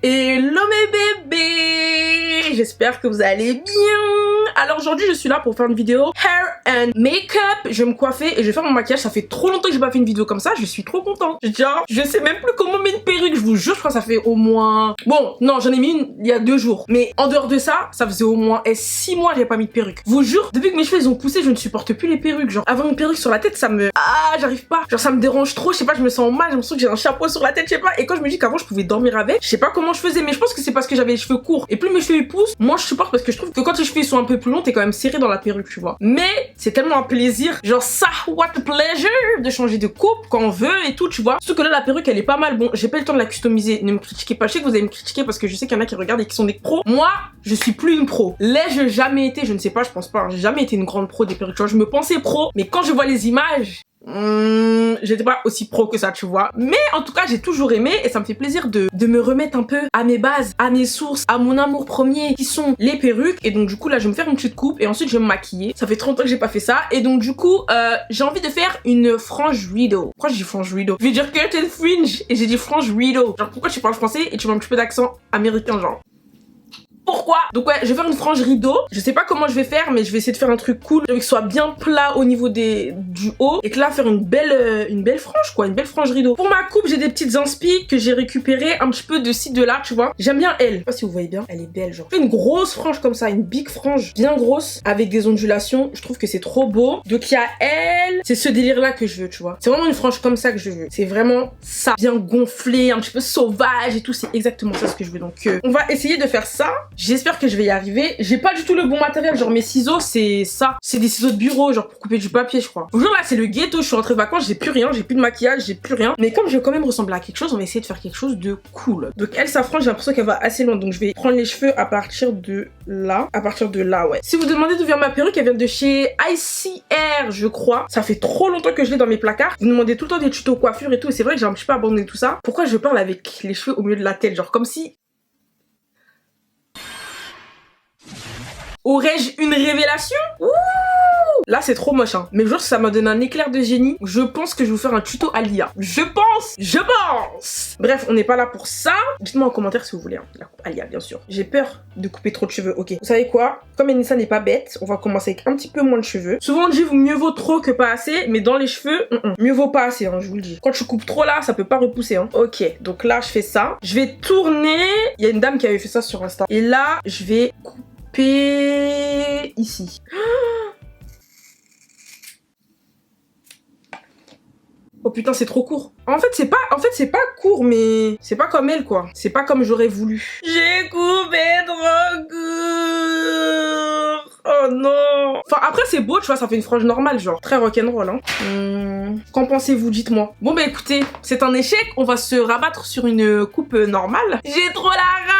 Hello mes bébés, j'espère que vous allez bien. Alors aujourd'hui je suis là pour faire une vidéo hair and makeup. Je vais me coiffer et je vais faire mon maquillage. Ça fait trop longtemps que j'ai pas fait une vidéo comme ça, je suis trop contente. Genre je sais même plus comment mettre une perruque, je vous jure. Je crois que ça fait au moins... Bon non, j'en ai mis une il y a 2 jours. Mais en dehors de ça, ça faisait au moins 6 mois que j'avais pas mis de perruque. Je vous jure, depuis que mes cheveux ils ont poussé, je ne supporte plus les perruques. Genre avoir une perruque sur la tête, ça me... Ah, j'arrive pas. Genre ça me dérange trop, je sais pas, je me sens mal, j'ai l'impression que j'ai un chapeau sur la tête, je sais pas. Et quand je me dis qu'avant je pouvais dormir avec, je sais pas comment je faisais, mais je pense que c'est parce que j'avais les cheveux courts. Et plus mes cheveux ils poussent, moi je supporte parce que je trouve que quand tes cheveux ils sont un peu plus longs, t'es quand même serré dans la perruque, tu vois. Mais c'est tellement un plaisir, genre ça, what a pleasure, de changer de coupe quand on veut et tout, tu vois. Surtout que là la perruque elle est pas mal. Bon, j'ai pas eu le temps de la customiser, ne me critiquez pas, je sais que vous allez me critiquer parce que je sais qu'il y en a qui regardent et qui sont des pros. Moi, je suis plus une pro. L'ai-je jamais été, je ne sais pas, je pense pas, hein. J'ai jamais été une grande pro des perruques, tu vois. Je me pensais pro, mais quand je vois les images, j'étais pas aussi pro que ça, tu vois. Mais en tout cas, j'ai toujours aimé et ça me fait plaisir de me remettre un peu à mes bases, à mes sources, à mon amour premier qui sont les perruques. Et donc du coup, là, je vais me faire une petite coupe et ensuite je vais me maquiller. Ça fait 30 ans que j'ai pas fait ça. Et donc du coup, j'ai envie de faire une frange rideau. Pourquoi je dis frange rideau? Je vais dire curtain fringe et j'ai dit frange rideau. Genre pourquoi tu parles français et tu mets un petit peu d'accent américain, genre? Pourquoi? Donc ouais, je vais faire une frange rideau. Je sais pas comment je vais faire, mais je vais essayer de faire un truc cool, que ce soit bien plat au niveau du haut, et que là faire une belle frange quoi, une belle frange rideau. Pour ma coupe, j'ai des petites inspi que j'ai récupérées un petit peu de ci de là, tu vois. J'aime bien elle. Je sais pas si vous voyez bien, elle est belle genre. Je fais une grosse frange comme ça, une big frange bien grosse avec des ondulations. Je trouve que c'est trop beau. Donc il y a elle, c'est ce délire là que je veux, tu vois. C'est vraiment une frange comme ça que je veux. C'est vraiment ça, bien gonflé, un petit peu sauvage et tout. C'est exactement ça ce que je veux. Donc on va essayer de faire ça. J'espère que je vais y arriver. J'ai pas du tout le bon matériel. Genre mes ciseaux, c'est ça. C'est des ciseaux de bureau, genre pour couper du papier, je crois. Bonjour, là, c'est le ghetto. Je suis rentrée de vacances, j'ai plus rien. J'ai plus de maquillage, j'ai plus rien. Mais comme je veux quand même ressembler à quelque chose, on va essayer de faire quelque chose de cool. Donc elle, sa frange, j'ai l'impression qu'elle va assez loin. Donc je vais prendre les cheveux à partir de là. À partir de là, ouais. Si vous demandez d'où vient ma perruque, elle vient de chez ICR, je crois. Ça fait trop longtemps que je l'ai dans mes placards. Vous me demandez tout le temps des tutos coiffure et tout. Et c'est vrai que j'ai un petit peu abandonné tout ça. Pourquoi je parle avec les cheveux au milieu de la tête? Genre comme si... Aurais-je une révélation? Ouh! Là c'est trop moche hein. Mais je jure que ça m'a donné un éclair de génie. Je pense que je vais vous faire un tuto à l'IA. Je pense. Bref, on n'est pas là pour ça. Dites-moi en commentaire si vous voulez hein. La coupe à l'IA bien sûr. J'ai peur de couper trop de cheveux. Ok. Vous savez quoi? Comme Enissa n'est pas bête, on va commencer avec un petit peu moins de cheveux. Souvent on dit mieux vaut trop que pas assez. Mais dans les cheveux, mieux vaut pas assez hein, je vous le dis. Quand tu coupes trop là, ça peut pas repousser hein. Ok. Donc là je fais ça. Je vais tourner. Il y a une dame qui avait fait ça sur Insta. Et là je vais couper ici. Oh putain, c'est trop court. En fait, c'est pas court, mais c'est pas comme elle, quoi. C'est pas comme j'aurais voulu. J'ai coupé trop court. Oh non. Enfin, après, c'est beau, tu vois, ça fait une frange normale, genre. Très rock'n'roll, hein. Qu'en pensez-vous? Dites-moi. Bon, bah écoutez, c'est un échec. On va se rabattre sur une coupe normale. J'ai trop la rage.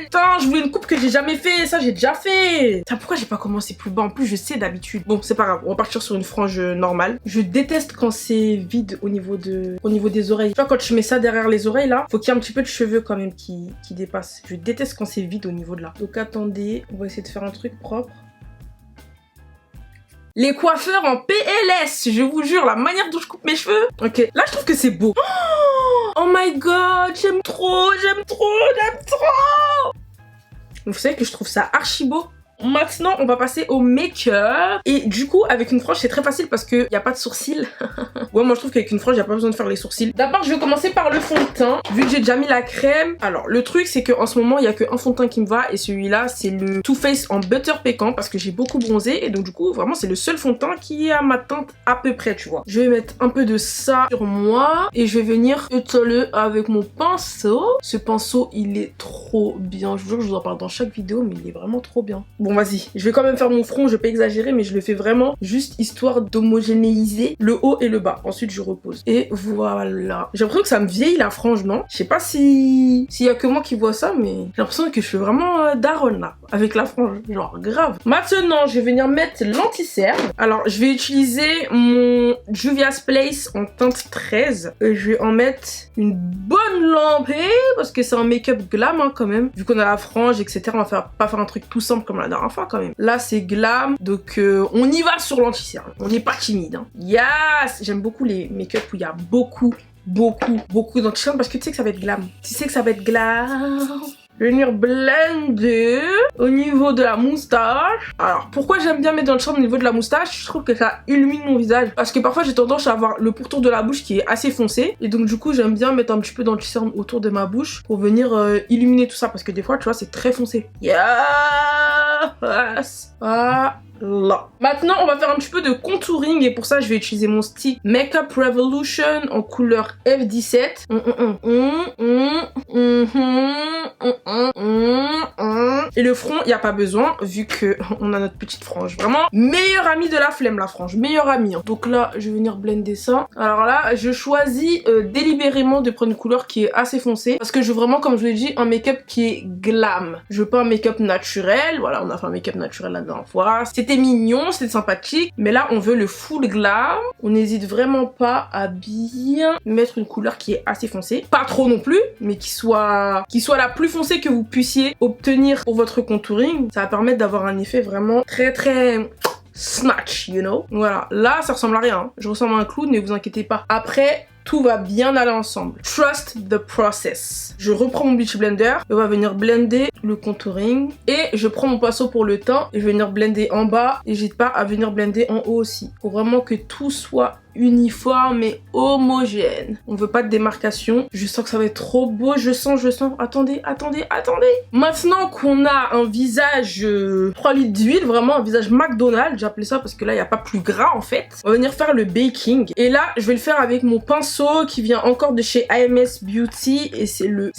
Putain, je voulais une coupe que j'ai jamais fait. Ça, j'ai déjà fait. Putain, pourquoi j'ai pas commencé plus bas? En plus, je sais d'habitude. Bon, c'est pas grave. On va partir sur une frange normale. Je déteste quand c'est vide au niveau des oreilles. Tu vois, quand tu mets ça derrière les oreilles, là, faut qu'il y ait un petit peu de cheveux quand même qui dépassent. Je déteste quand c'est vide au niveau de là. Donc, attendez. On va essayer de faire un truc propre. Les coiffeurs en PLS, je vous jure, la manière dont je coupe mes cheveux. Ok, là, je trouve que c'est beau. Oh my god, j'aime trop. Vous savez que je trouve ça archi beau. Maintenant, on va passer au make-up. Et du coup, avec une frange, c'est très facile parce qu'il n'y a pas de sourcils. Ouais, moi je trouve qu'avec une frange, il n'y a pas besoin de faire les sourcils. D'abord, je vais commencer par le fond de teint. Vu que j'ai déjà mis la crème. Alors, le truc, c'est qu'en ce moment, il n'y a qu'un fond de teint qui me va. Et celui-là, c'est le Too Faced en Butter Pécan parce que j'ai beaucoup bronzé. Et donc, du coup, vraiment, c'est le seul fond de teint qui est à ma teinte à peu près, tu vois. Je vais mettre un peu de ça sur moi. Et je vais venir étaler avec mon pinceau. Ce pinceau, il est trop bien. Je vous jure, je vous en parle dans chaque vidéo, mais il est vraiment trop bien. Bon, vas-y. Je vais quand même faire mon front. Je vais pas exagérer, mais je le fais vraiment juste histoire d'homogénéiser le haut et le bas. Ensuite, je repose. Et voilà. J'ai l'impression que ça me vieillit la frange, non? Je sais pas s'il y a que moi qui vois ça, mais j'ai l'impression que je suis vraiment daronne là, avec la frange. Genre, grave. Maintenant, je vais venir mettre l'anti-cerne. Alors, je vais utiliser mon Juvia's Place en teinte 13. Et je vais en mettre une bonne lampée, parce que c'est un make-up glam hein, quand même. Vu qu'on a la frange, etc. On va pas faire un truc tout simple comme la dernière fois quand même. Là, c'est glam. Donc, on y va sur l'anti-cerne. On n'est pas timide. Hein. Yes! J'aime beaucoup les make-up où il y a beaucoup beaucoup d'anti-cerne parce que tu sais que ça va être glam. Tu sais que ça va être glam. Je vais venir blender au niveau de la moustache. Alors, pourquoi j'aime bien mettre dans le charme au niveau de la moustache? Je trouve que ça illumine mon visage. Parce que parfois, j'ai tendance à avoir le pourtour de la bouche qui est assez foncé. Et donc, du coup, j'aime bien mettre un petit peu d'anti-cerne autour de ma bouche pour venir illuminer tout ça. Parce que des fois, tu vois, c'est très foncé. Yes! Là. Maintenant, on va faire un petit peu de contouring et pour ça, je vais utiliser mon stick Makeup Revolution en couleur F17. Et le front, il n'y a pas besoin vu que on a notre petite frange. Vraiment, meilleure amie de la flemme, la frange. Meilleure amie. Hein. Donc là, je vais venir blender ça. Alors là, je choisis délibérément de prendre une couleur qui est assez foncée parce que je veux vraiment, comme je l'ai dit, un make-up qui est glam. Je veux pas un make-up naturel. Voilà, on a fait un make-up naturel la dernière fois. C'était mignon, c'était sympathique, mais là on veut le full glam. On n'hésite vraiment pas à bien mettre une couleur qui est assez foncée, pas trop non plus, mais qui soit la plus foncée que vous puissiez obtenir pour votre contouring. Ça va permettre d'avoir un effet vraiment très snatch, you know. Voilà, là ça ressemble à rien, hein. Je ressemble à un clown, ne vous inquiétez pas. Après, tout va bien aller ensemble. Trust the process. Je reprends mon Beauty Blender. On va venir blender le contouring. Et je prends mon pinceau pour le teint. Et je vais venir blender en bas. N'hésite pas à venir blender en haut aussi. Faut vraiment que tout soit uniforme et homogène. On veut pas de démarcation. Je sens que ça va être trop beau. Je sens. Attendez. Maintenant qu'on a un visage 3 litres d'huile, vraiment un visage McDonald's, j'ai appelé ça parce que là, il n'y a pas plus gras en fait. On va venir faire le baking. Et là, je vais le faire avec mon pinceau qui vient encore de chez AMS Beauty et c'est le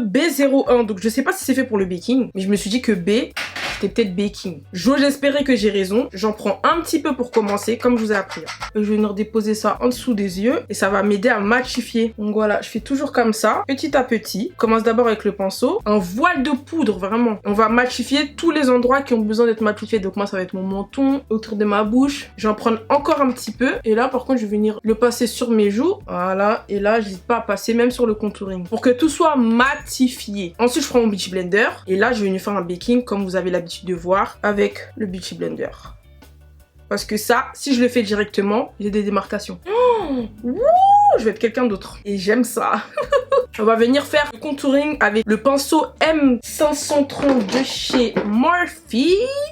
B01. Donc je sais pas si c'est fait pour le baking, mais je me suis dit que B, c'était peut-être baking. J'ose espérer que j'ai raison. J'en prends un petit peu pour commencer, comme je vous ai appris. Je vais venir déposer ça en dessous des yeux et ça va m'aider à matifier. Donc voilà, je fais toujours comme ça, petit à petit. Je commence d'abord avec le pinceau. Un voile de poudre, vraiment. On va matifier tous les endroits qui ont besoin d'être matifiés. Donc moi, ça va être mon menton, autour de ma bouche. Je vais en prendre encore un petit peu. Et là, par contre, je vais venir le passer sur mes joues. Voilà. Et là, j'hésite pas à passer même sur le contouring pour que tout soit matifié. Ensuite, je prends mon Beauty Blender. Et là, je vais venir faire un baking comme vous avez l'habitude de voir avec le Beauty Blender. Parce que ça, si je le fais directement, j'ai des démarcations. Je vais être quelqu'un d'autre. Et j'aime ça. On va venir faire le contouring avec le pinceau M530 de chez Morphe.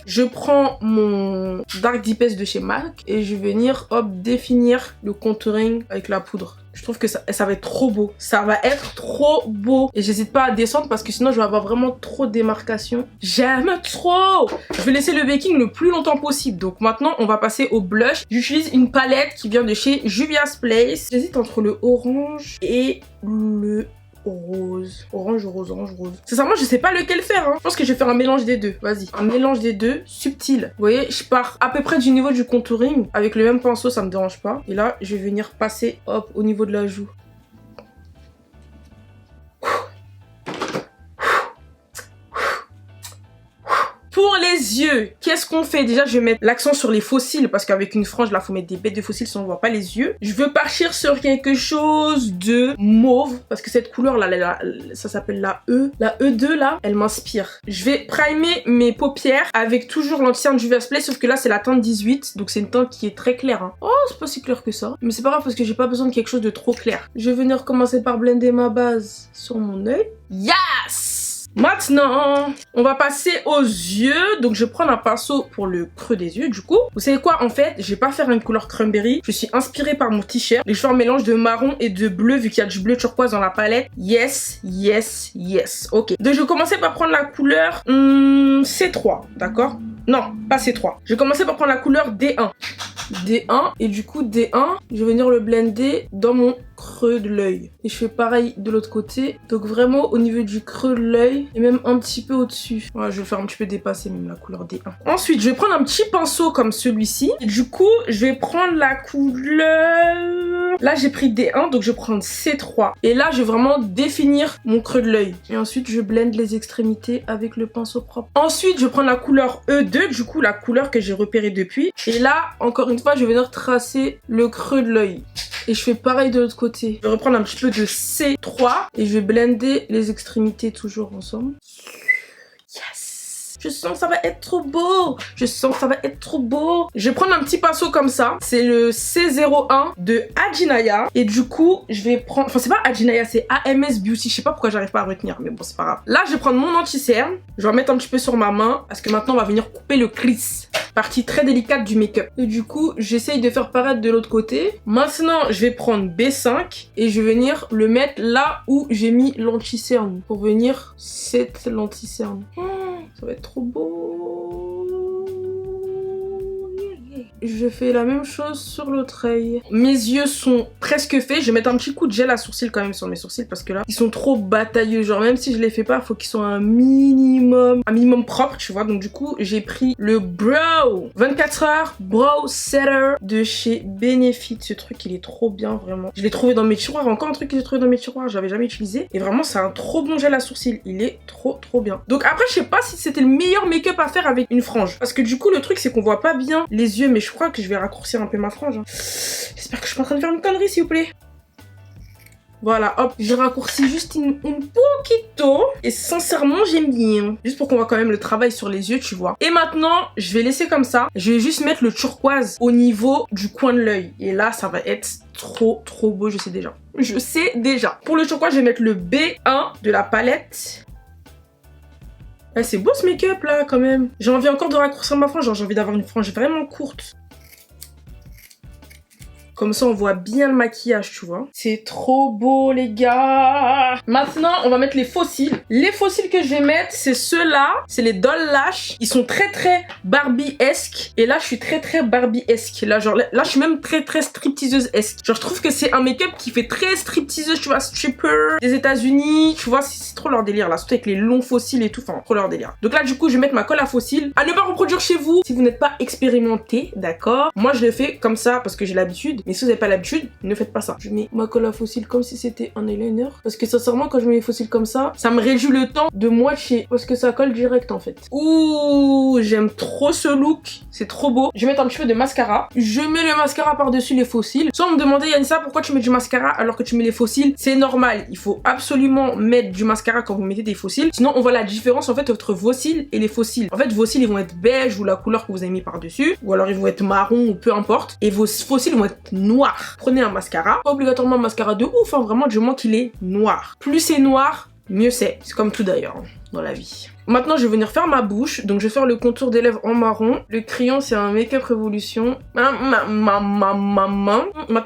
Je prends mon Dark Deepest de chez MAC et je vais venir définir le contouring avec la poudre. Je trouve que ça va être trop beau. Ça va être trop beau. Et j'hésite pas à descendre parce que sinon je vais avoir vraiment trop de démarcations. J'aime trop. Je vais laisser le baking le plus longtemps possible. Donc maintenant on va passer au blush. J'utilise une palette qui vient de chez Juvia's Place. J'hésite entre le orange et le rose. Orange, rose. Sincèrement, je sais pas lequel faire. Hein. Je pense que je vais faire un mélange des deux. Vas-y. Un mélange des deux, subtil. Vous voyez, je pars à peu près du niveau du contouring. Avec le même pinceau, ça me dérange pas. Et là, je vais venir passer, hop, au niveau de la joue. Pour les yeux, qu'est-ce qu'on fait? Déjà, je vais mettre l'accent sur les faux cils parce qu'avec une frange, là, faut mettre des bêtes de faux cils si on voit pas les yeux. Je veux partir sur quelque chose de mauve parce que cette couleur là, ça s'appelle la E. La E2 là, elle m'inspire. Je vais primer mes paupières avec toujours l'anti-cerne Juvia's Place, sauf que là, c'est la teinte 18, donc c'est une teinte qui est très claire. Hein. Oh, c'est pas si clair que ça. Mais c'est pas grave parce que j'ai pas besoin de quelque chose de trop clair. Je vais venir commencer par blender ma base sur mon œil. Yes! Maintenant, on va passer aux yeux. Donc, je vais prendre un pinceau pour le creux des yeux, du coup. Vous savez quoi? En fait, je vais pas faire une couleur cranberry. Je suis inspirée par mon t-shirt. Et je fais un mélange de marron et de bleu, vu qu'il y a du bleu turquoise dans la palette. Yes. Ok. Donc, je vais commencer par prendre la couleur C3, d'accord? Non, pas C3. Je vais commencer par prendre la couleur D1. D1, et du coup D1, je vais venir le blender dans mon creux de l'œil. Et je fais pareil de l'autre côté. Donc vraiment au niveau du creux de l'œil et même un petit peu au-dessus. Ouais, je vais le faire un petit peu dépasser même la couleur D1. Ensuite, je vais prendre un petit pinceau comme celui-ci. Et du coup, je vais prendre la couleur... Là, j'ai pris D1, donc je vais prendre C3. Et là, je vais vraiment définir mon creux de l'œil. Et ensuite, je blende les extrémités avec le pinceau propre. Ensuite, je vais prendre la couleur E2, du coup, la couleur que j'ai repérée depuis. Et là, encore une fois, je vais venir tracer le creux de l'œil. Et je fais pareil de l'autre côté. Je vais reprendre un petit peu de C3 et je vais blender les extrémités toujours ensemble. Yes! Je sens que ça va être trop beau. Je sens que ça va être trop beau. Je vais prendre un petit pinceau comme ça. C'est le C01 de Adjinaya. Et du coup, je vais prendre... Enfin, c'est pas Adjinaya, c'est AMS Beauty. Je sais pas pourquoi j'arrive pas à retenir, mais bon, c'est pas grave. Là, je vais prendre mon anti-cerne. Je vais en mettre un petit peu sur ma main parce que maintenant, on va venir couper le crease. Partie très délicate du make-up. Et du coup, j'essaye de faire pareil de l'autre côté. Maintenant, je vais prendre B5 et je vais venir le mettre là où j'ai mis l'anti-cerne pour venir set l'anti-cerne. Ça va être trop beau. Je fais la même chose sur l'autre œil. Mes yeux sont presque faits. Je vais mettre un petit coup de gel à sourcils quand même sur mes sourcils parce que là, ils sont trop batailleux. Genre même si je les fais pas, il faut qu'ils soient un minimum propre, tu vois. Donc du coup, j'ai pris le Brow 24 heures Brow Setter de chez Benefit. Ce truc, il est trop bien, vraiment. Je l'ai trouvé dans mes tiroirs. Encore un truc que j'ai trouvé dans mes tiroirs, j'avais jamais utilisé. Et vraiment, c'est un trop bon gel à sourcils. Il est trop bien. Donc après, je sais pas si c'était le meilleur make-up à faire avec une frange. Parce que du coup, le truc, c'est qu'on voit pas bien les yeux, mais je crois que je vais raccourcir un peu ma frange. J'espère que je suis pas en train de faire une connerie, s'il vous plaît. Voilà, hop, j'ai raccourci juste un poquito. Et sincèrement, j'aime bien. Juste pour qu'on voit quand même le travail sur les yeux, tu vois. Et maintenant, je vais laisser comme ça. Je vais juste mettre le turquoise au niveau du coin de l'œil. Et là, ça va être trop beau, je sais déjà. Je sais déjà. Pour le turquoise, je vais mettre le B1 de la palette. Eh, c'est beau ce make-up là quand même. J'ai envie encore de raccourcir ma frange, genre j'ai envie d'avoir une frange vraiment courte. Comme ça, on voit bien le maquillage, tu vois. C'est trop beau, les gars. Maintenant, on va mettre les faux cils. Les faux cils que je vais mettre, c'est ceux-là. C'est les Doll Lash. Ils sont très Barbie-esque. Et là, je suis très Barbie-esque. Là, genre, là, je suis même très stripteaseuse-esque. Genre, je trouve que c'est un make-up qui fait très stripteaseuse, tu vois, stripper des États-Unis. Tu vois, c'est trop leur délire, là. Surtout avec les longs faux cils et tout. Enfin, trop leur délire. Donc là, du coup, je vais mettre ma colle à faux cils. À ne pas reproduire chez vous si vous n'êtes pas expérimenté, d'accord? Moi, je le fais comme ça parce que j'ai l'habitude. Mais si vous n'avez pas l'habitude, ne faites pas ça. Je mets ma colle à faux cils comme si c'était un eyeliner. Parce que sincèrement, quand je mets les faux cils comme ça me réduit le temps de moitié. Parce que ça colle direct en fait. Ouh, j'aime trop ce look. C'est trop beau. Je vais mettre un petit peu de mascara. Je mets le mascara par-dessus les faux cils. Soit on me demandait, Yanissa, pourquoi tu mets du mascara alors que tu mets les faux cils? C'est normal. Il faut absolument mettre du mascara quand vous mettez des faux cils. Sinon, on voit la différence en fait entre vos cils et les faux cils. En fait, vos cils, ils vont être beige ou la couleur que vous avez mis par-dessus. Ou alors, ils vont être marron ou peu importe. Et vos faux cils vont être noirs. Prenez un mascara, pas obligatoirement un mascara de ouf, hein, vraiment du moins qu'il est noir. Plus c'est noir, mieux c'est. C'est comme tout d'ailleurs dans la vie. Maintenant, je vais venir faire ma bouche. Donc, je vais faire le contour des lèvres en marron. Le crayon, c'est un Make-up Révolution. Maintenant,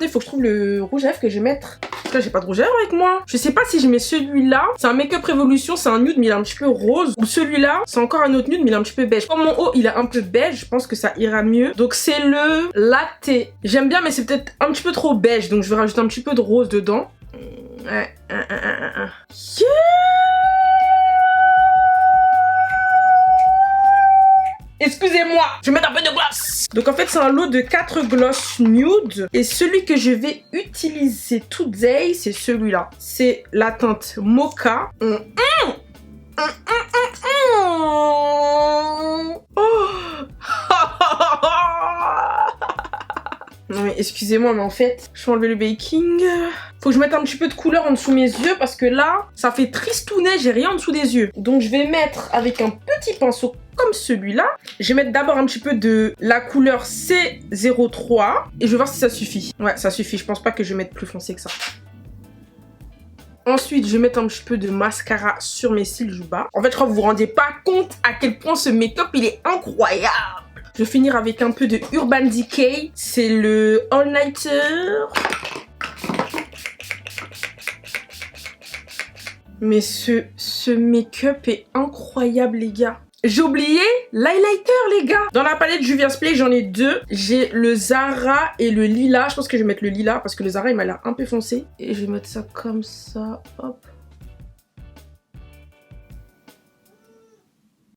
il faut que je trouve le rouge à lèvres que je vais mettre. Parce que là, j'ai pas de rouge à lèvres avec moi. Je sais pas si je mets celui-là. C'est un Make-up Révolution, c'est un nude, mais il est un petit peu rose. Ou celui-là, c'est encore un autre nude, mais il est un petit peu beige. Comme mon haut, il est un peu beige, je pense que ça ira mieux. Donc, c'est le latte. J'aime bien, mais c'est peut-être un petit peu trop beige. Donc, je vais rajouter un petit peu de rose dedans. Yeah! Excusez-moi, je vais mettre un peu de gloss. Donc en fait, c'est un lot de 4 gloss nude. Et celui que je vais utiliser today, c'est celui-là. C'est la teinte Mocha. Oh. Non mais excusez-moi, mais en fait, je vais enlever le baking. Faut que je mette un petit peu de couleur en dessous de mes yeux parce que là, ça fait tristounet, j'ai rien en dessous des yeux. Donc je vais mettre avec un petit pinceau comme celui-là. Je vais mettre d'abord un petit peu de la couleur C03 et je vais voir si ça suffit. Ouais, ça suffit. Je pense pas que je vais mettre plus foncé que ça. Ensuite, je vais mettre un petit peu de mascara sur mes cils du bas. En fait, je crois que vous vous rendez pas compte à quel point ce make-up, il est incroyable. Je vais finir avec un peu de Urban Decay. C'est le All Nighter. Mais ce make-up est incroyable, les gars. J'ai oublié l'highlighter, les gars. Dans la palette Juvia's Place, j'en ai deux. J'ai le Zara et le Lila. Je pense que je vais mettre le Lila parce que le Zara, il m'a l'air un peu foncé. Et je vais mettre ça comme ça. Hop.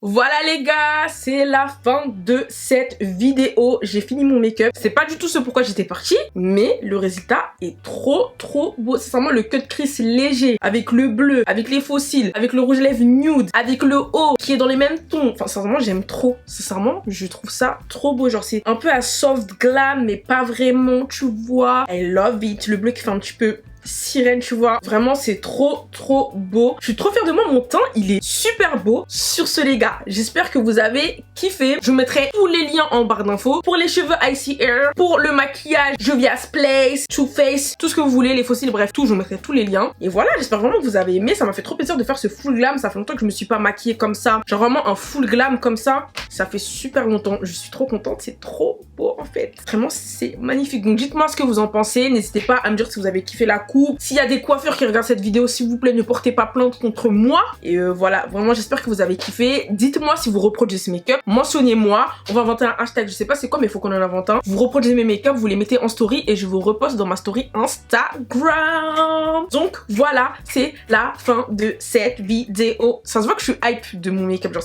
Voilà les gars, c'est la fin de cette vidéo. J'ai fini mon make-up. C'est pas du tout ce pourquoi j'étais partie, mais le résultat est trop beau. C'est vraiment le cut crease léger, avec le bleu, avec les faux cils, avec le rouge à lèvres nude, avec le haut qui est dans les mêmes tons. Enfin, sincèrement, j'aime trop. Sincèrement, je trouve ça trop beau. Genre, c'est un peu à soft glam, mais pas vraiment, tu vois. I love it. Le bleu qui fait un petit peu sirène, tu vois. Vraiment, c'est trop beau. Je suis trop fière de moi, mon teint, il est super beau. Sur ce, les gars, j'espère que vous avez kiffé. Je vous mettrai tous les liens en barre d'infos. Pour les cheveux Icy Hair, pour le maquillage Juvia's Place, Too Faced, tout ce que vous voulez, les fossiles, bref, tout, je vous mettrai tous les liens. Et voilà, j'espère vraiment que vous avez aimé. Ça m'a fait trop plaisir de faire ce full glam. Ça fait longtemps que je me suis pas maquillée comme ça. Genre vraiment un full glam comme ça. Ça fait super longtemps. Je suis trop contente. C'est trop beau en fait. Vraiment, c'est magnifique. Donc dites-moi ce que vous en pensez. N'hésitez pas à me dire si vous avez kiffé la coupe. S'il y a des coiffeurs qui regardent cette vidéo, s'il vous plaît, ne portez pas plainte contre moi. Et voilà, vraiment, j'espère que vous avez kiffé. Dites-moi si vous reproduisez ce make-up. Mentionnez-moi. On va inventer un hashtag. Je sais pas c'est quoi, mais il faut qu'on en invente un. Vous reproduisez mes make-up, vous les mettez en story et je vous reposte dans ma story Instagram. Donc voilà, c'est la fin de cette vidéo. Ça se voit que je suis hype de mon make-up. Genre,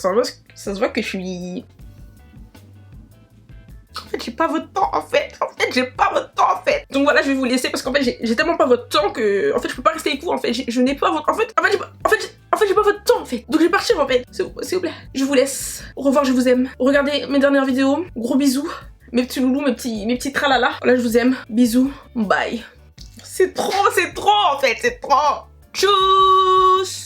ça se voit que je suis... En fait, j'ai pas votre temps en fait. J'ai pas votre temps en fait. Donc voilà, je vais vous laisser parce qu'en fait, j'ai tellement pas votre temps que en fait, je peux pas rester avec vous en fait. Je n'ai pas votre... En fait, j'ai pas votre temps en fait. Donc je vais partir en fait. S'il vous plaît. Je vous laisse. Au revoir, je vous aime. Regardez mes dernières vidéos. Gros bisous. Mes petits loulous, mes petits tralala. Voilà, je vous aime. Bisous. Bye. C'est trop en fait. C'est trop. Tchuss.